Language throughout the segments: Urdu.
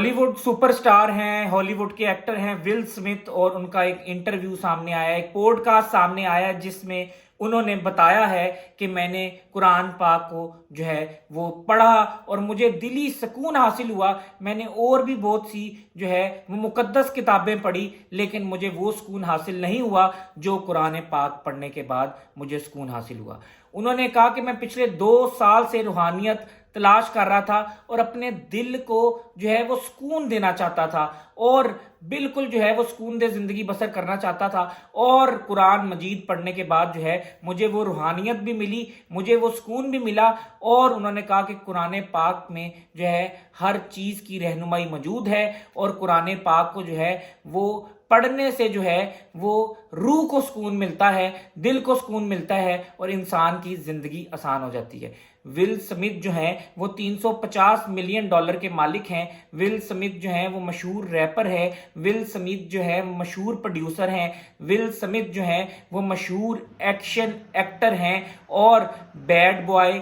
ہالی ووڈ سپر سٹار ہیں، ہالی ووڈ کے ایکٹر ہیں ول سمتھ، اور ان کا ایک انٹرویو سامنے آیا، ایک پوڈ کاسٹ سامنے آیا جس میں انہوں نے بتایا ہے کہ میں نے قرآن پاک کو جو ہے وہ پڑھا اور مجھے دلی سکون حاصل ہوا۔ میں نے اور بھی بہت سی جو ہے وہ مقدس کتابیں پڑھی، لیکن مجھے وہ سکون حاصل نہیں ہوا جو قرآن پاک پڑھنے کے بعد مجھے سکون حاصل ہوا۔ انہوں نے کہا کہ میں پچھلے 2 سال سے روحانیت تلاش کر رہا تھا اور اپنے دل کو جو ہے وہ سکون دینا چاہتا تھا، اور بالکل جو ہے وہ سکون دہ زندگی بسر کرنا چاہتا تھا، اور قرآن مجید پڑھنے کے بعد جو ہے مجھے وہ روحانیت بھی ملی، مجھے وہ سکون بھی ملا۔ اور انہوں نے کہا کہ قرآن پاک میں جو ہے ہر چیز کی رہنمائی موجود ہے، اور قرآن پاک کو جو ہے وہ پڑھنے سے جو ہے وہ روح کو سکون ملتا ہے، دل کو سکون ملتا ہے، اور انسان کی زندگی آسان ہو جاتی ہے۔ ول سمتھ جو ہیں وہ $350 ملین کے مالک ہیں۔ ول سمتھ جو ہیں وہ مشہور ریپر ہے، ول سمتھ جو ہے مشہور پروڈیوسر ہیں، ول سمتھ جو ہیں وہ مشہور ایکشن ایکٹر ہیں، اور بیڈ بوائے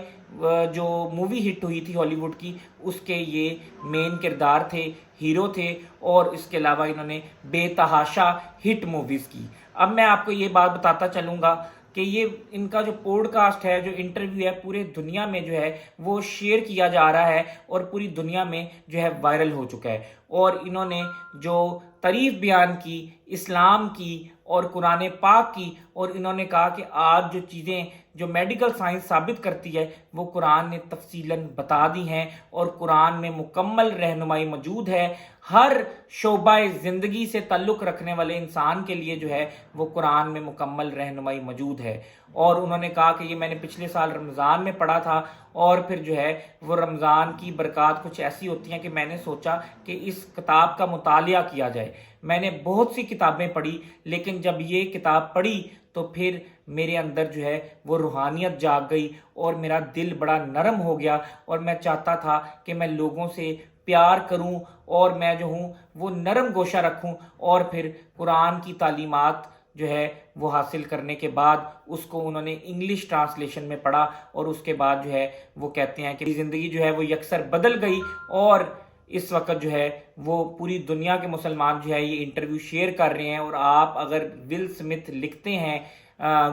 جو مووی ہٹ ہوئی تھی ہالی ووڈ کی، اس کے یہ مین کردار تھے، ہیرو تھے، اور اس کے علاوہ انہوں نے بے تحاشا ہٹ موویز کی۔ اب میں آپ کو یہ بات بتاتا چلوں گا کہ یہ ان کا جو پوڈ کاسٹ ہے، جو انٹرویو ہے، پورے دنیا میں جو ہے وہ شیئر کیا جا رہا ہے، اور پوری دنیا میں جو ہے وائرل ہو چکا ہے۔ اور انہوں نے جو تعریف بیان کی اسلام کی اور قرآن پاک کی، اور انہوں نے کہا کہ آج جو چیزیں جو میڈیکل سائنس ثابت کرتی ہے وہ قرآن نے تفصیلاً بتا دی ہیں، اور قرآن میں مکمل رہنمائی موجود ہے۔ ہر شعبہ زندگی سے تعلق رکھنے والے انسان کے لیے جو ہے وہ قرآن میں مکمل رہنمائی موجود ہے۔ اور انہوں نے کہا کہ یہ میں نے پچھلے سال رمضان میں پڑھا تھا، اور پھر جو ہے وہ رمضان کی برکات کچھ ایسی ہوتی ہیں کہ میں نے سوچا کہ اس کتاب کا مطالعہ کیا جائے۔ میں نے بہت سی کتابیں پڑھی، لیکن جب یہ کتاب پڑھی تو پھر میرے اندر جو ہے وہ روحانیت جاگ گئی، اور میرا دل بڑا نرم ہو گیا، اور میں چاہتا تھا کہ میں لوگوں سے پیار کروں، اور میں جو ہوں وہ نرم گوشہ رکھوں، اور پھر قرآن کی تعلیمات جو ہے وہ حاصل کرنے کے بعد اس کو انہوں نے انگلش ٹرانسلیشن میں پڑھا، اور اس کے بعد جو ہے وہ کہتے ہیں کہ زندگی جو ہے وہ یکسر بدل گئی۔ اور اس وقت جو ہے وہ پوری دنیا کے مسلمان جو ہے یہ انٹرویو شیئر کر رہے ہیں، اور آپ اگر ول سمتھ لکھتے ہیں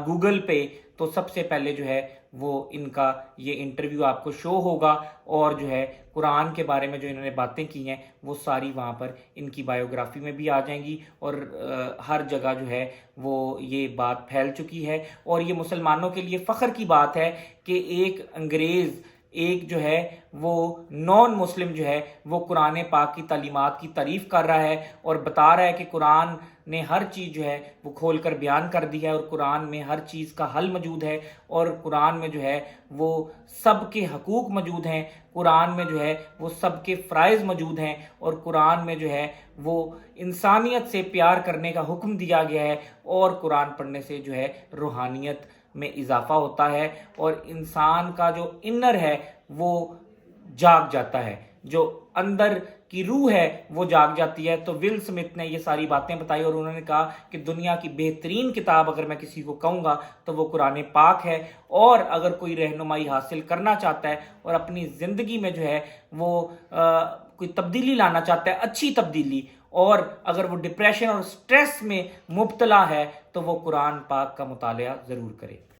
گوگل پہ تو سب سے پہلے جو ہے وہ ان کا یہ انٹرویو آپ کو شو ہوگا، اور جو ہے قرآن کے بارے میں جو انہوں نے باتیں کی ہیں وہ ساری وہاں پر ان کی بایوگرافی میں بھی آ جائیں گی، اور ہر جگہ جو ہے وہ یہ بات پھیل چکی ہے۔ اور یہ مسلمانوں کے لیے فخر کی بات ہے کہ ایک انگریز، ایک جو ہے وہ نان مسلم جو ہے وہ قرآن پاک کی تعلیمات کی تعریف کر رہا ہے، اور بتا رہا ہے کہ قرآن نے ہر چیز جو ہے وہ کھول کر بیان کر دی ہے، اور قرآن میں ہر چیز کا حل موجود ہے، اور قرآن میں جو ہے وہ سب کے حقوق موجود ہیں، قرآن میں جو ہے وہ سب کے فرائض موجود ہیں، اور قرآن میں جو ہے وہ انسانیت سے پیار کرنے کا حکم دیا گیا ہے، اور قرآن پڑھنے سے جو ہے روحانیت میں اضافہ ہوتا ہے، اور انسان کا جو انر ہے وہ جاگ جاتا ہے، جو اندر کی روح ہے وہ جاگ جاتی ہے۔ تو ول سمتھ نے یہ ساری باتیں بتائی، اور انہوں نے کہا کہ دنیا کی بہترین کتاب اگر میں کسی کو کہوں گا تو وہ قرآن پاک ہے، اور اگر کوئی رہنمائی حاصل کرنا چاہتا ہے اور اپنی زندگی میں جو ہے وہ کوئی تبدیلی لانا چاہتا ہے، اچھی تبدیلی، اور اگر وہ ڈپریشن اور سٹریس میں مبتلا ہے تو وہ قرآن پاک کا مطالعہ ضرور کرے۔